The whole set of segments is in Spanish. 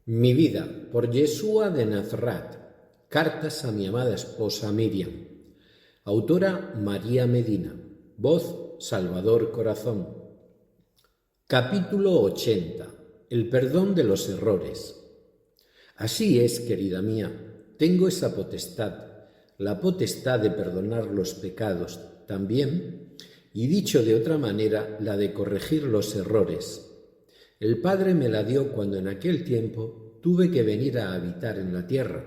Mi vida, por Yeshua de Nazaret. Cartas a mi amada esposa Miriam. Autora María Medina. Voz Salvador Corazón. Capítulo 80. El perdón de los errores. Así es, querida mía, tengo esa potestad, la potestad de perdonar los pecados también, y dicho de otra manera, la de corregir los errores. El Padre me la dio cuando en aquel tiempo tuve que venir a habitar en la tierra,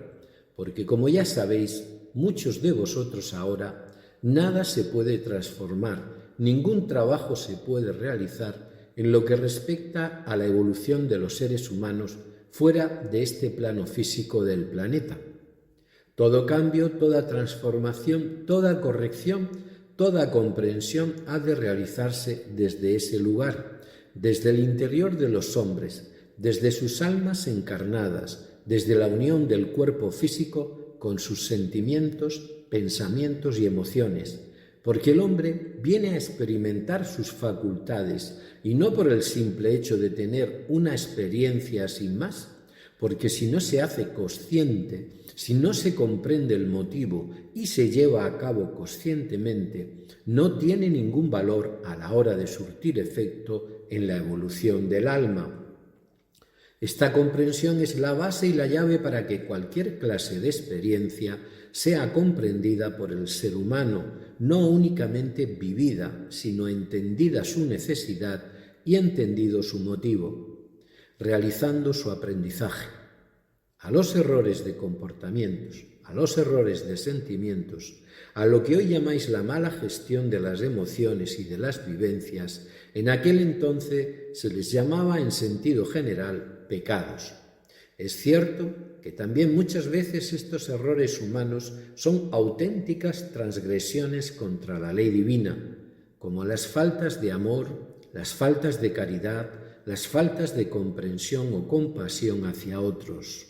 porque como ya sabéis, muchos de vosotros ahora, nada se puede transformar, ningún trabajo se puede realizar en lo que respecta a la evolución de los seres humanos fuera de este plano físico del planeta. Todo cambio, toda transformación, toda corrección, toda comprensión ha de realizarse desde ese lugar, desde el interior de los hombres, desde sus almas encarnadas, desde la unión del cuerpo físico con sus sentimientos, pensamientos y emociones, porque el hombre viene a experimentar sus facultades y no por el simple hecho de tener una experiencia sin más, porque si no se hace consciente, si no se comprende el motivo y se lleva a cabo conscientemente, no tiene ningún valor a la hora de surtir efecto en la evolución del alma. Esta comprensión es la base y la llave para que cualquier clase de experiencia sea comprendida por el ser humano, no únicamente vivida, sino entendida su necesidad y entendido su motivo, realizando su aprendizaje. A los errores de comportamientos, a los errores de sentimientos, a lo que hoy llamáis la mala gestión de las emociones y de las vivencias, en aquel entonces se les llamaba en sentido general pecados. Es cierto que también muchas veces estos errores humanos son auténticas transgresiones contra la ley divina, como las faltas de amor, las faltas de caridad, las faltas de comprensión o compasión hacia otros.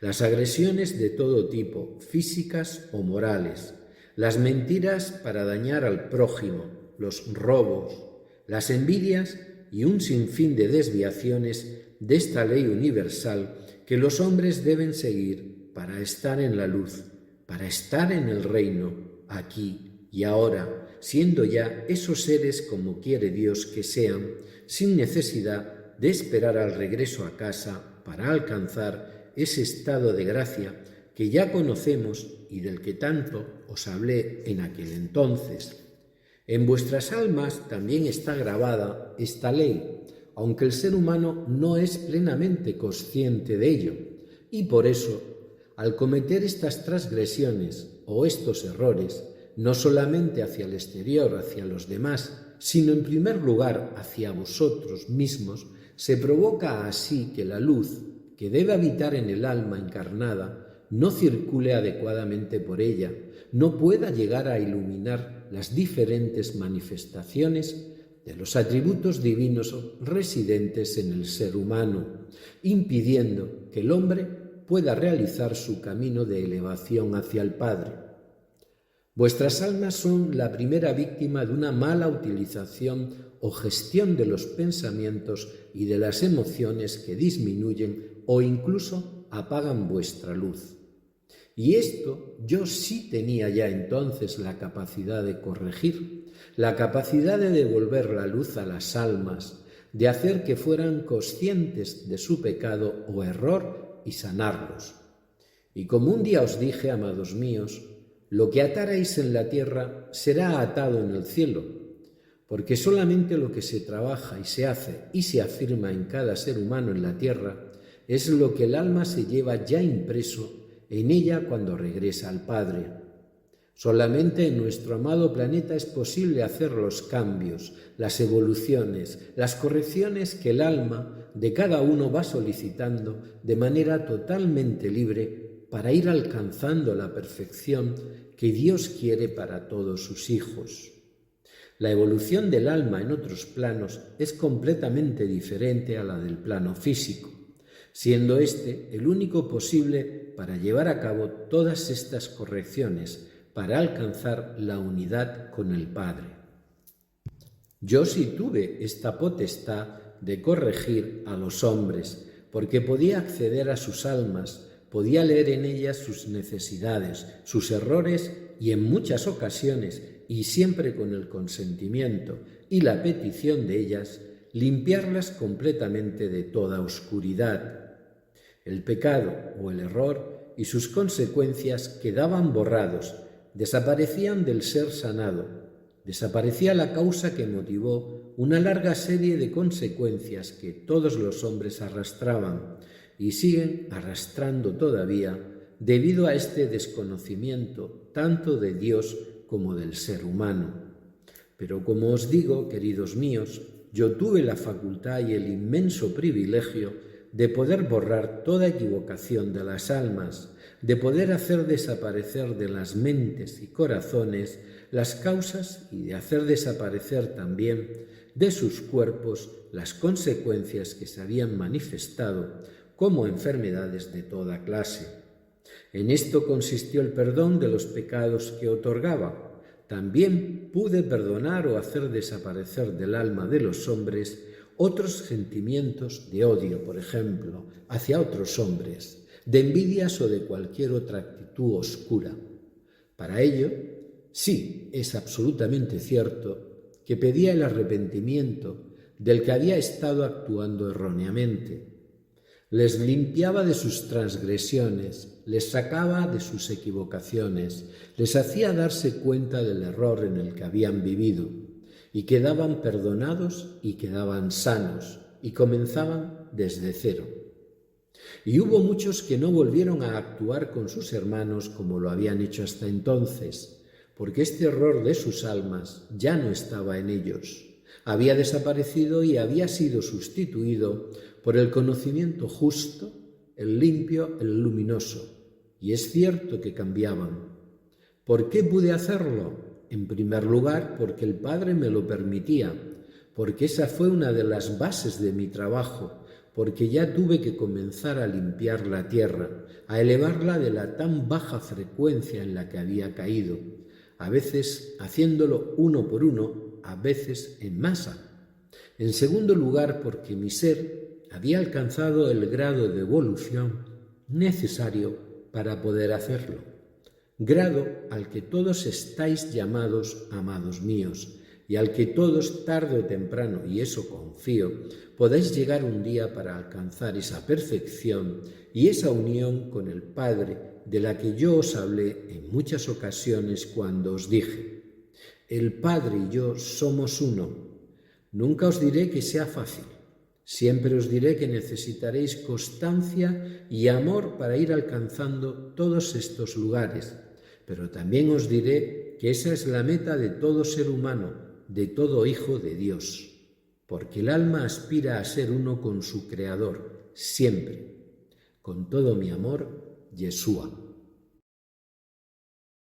Las agresiones de todo tipo, físicas o morales, las mentiras para dañar al prójimo, los robos, las envidias y un sinfín de desviaciones de esta ley universal que los hombres deben seguir para estar en la luz, para estar en el reino, aquí y ahora, siendo ya esos seres como quiere Dios que sean, sin necesidad de esperar al regreso a casa para alcanzar ese estado de gracia que ya conocemos y del que tanto os hablé en aquel entonces. En vuestras almas también está grabada esta ley, aunque el ser humano no es plenamente consciente de ello, y por eso, al cometer estas transgresiones o estos errores, no solamente hacia el exterior, hacia los demás, sino en primer lugar hacia vosotros mismos, se provoca así que la luz que debe habitar en el alma encarnada no circule adecuadamente por ella, no pueda llegar a iluminar las diferentes manifestaciones de los atributos divinos residentes en el ser humano, impidiendo que el hombre pueda realizar su camino de elevación hacia el Padre. Vuestras almas son la primera víctima de una mala utilización o gestión de los pensamientos y de las emociones que disminuyen o incluso apagan vuestra luz. Y esto yo sí tenía ya entonces la capacidad de corregir, la capacidad de devolver la luz a las almas, de hacer que fueran conscientes de su pecado o error y sanarlos. Y como un día os dije, amados míos, lo que atarais en la tierra será atado en el cielo, porque solamente lo que se trabaja y se hace y se afirma en cada ser humano en la tierra es lo que el alma se lleva ya impreso en ella cuando regresa al Padre. Solamente en nuestro amado planeta es posible hacer los cambios, las evoluciones, las correcciones que el alma de cada uno va solicitando de manera totalmente libre para ir alcanzando la perfección que Dios quiere para todos sus hijos. La evolución del alma en otros planos es completamente diferente a la del plano físico, siendo este el único posible para llevar a cabo todas estas correcciones, para alcanzar la unidad con el Padre. Yo sí tuve esta potestad de corregir a los hombres, porque podía acceder a sus almas, podía leer en ellas sus necesidades, sus errores y en muchas ocasiones, y siempre con el consentimiento y la petición de ellas, limpiarlas completamente de toda oscuridad. El pecado o el error y sus consecuencias quedaban borrados, desaparecían del ser sanado, desaparecía la causa que motivó una larga serie de consecuencias que todos los hombres arrastraban y siguen arrastrando todavía debido a este desconocimiento tanto de Dios como del ser humano. Pero como os digo, queridos míos, yo tuve la facultad y el inmenso privilegio de poder borrar toda equivocación de las almas, de poder hacer desaparecer de las mentes y corazones las causas y de hacer desaparecer también de sus cuerpos las consecuencias que se habían manifestado como enfermedades de toda clase. En esto consistió el perdón de los pecados que otorgaba. También pude perdonar o hacer desaparecer del alma de los hombres otros sentimientos de odio, por ejemplo, hacia otros hombres, de envidias o de cualquier otra actitud oscura. Para ello, sí, es absolutamente cierto que pedía el arrepentimiento del que había estado actuando erróneamente. Les limpiaba de sus transgresiones, les sacaba de sus equivocaciones, les hacía darse cuenta del error en el que habían vivido, y quedaban perdonados y quedaban sanos, y comenzaban desde cero. Y hubo muchos que no volvieron a actuar con sus hermanos como lo habían hecho hasta entonces, porque este error de sus almas ya no estaba en ellos. Había desaparecido y había sido sustituido por el conocimiento justo, el limpio, el luminoso. Y es cierto que cambiaban. ¿Por qué pude hacerlo? En primer lugar, porque el Padre me lo permitía, porque esa fue una de las bases de mi trabajo, porque ya tuve que comenzar a limpiar la tierra, a elevarla de la tan baja frecuencia en la que había caído, a veces haciéndolo uno por uno, a veces en masa. En segundo lugar, porque mi ser había alcanzado el grado de evolución necesario para poder hacerlo, grado al que todos estáis llamados, amados míos, y al que todos tarde o temprano, y eso confío, podáis llegar un día para alcanzar esa perfección y esa unión con el Padre de la que yo os hablé en muchas ocasiones cuando os dije: el Padre y yo somos uno. Nunca os diré que sea fácil. Siempre os diré que necesitaréis constancia y amor para ir alcanzando todos estos lugares. Pero también os diré que esa es la meta de todo ser humano, de todo hijo de Dios. Porque el alma aspira a ser uno con su Creador, siempre. Con todo mi amor, Yeshua.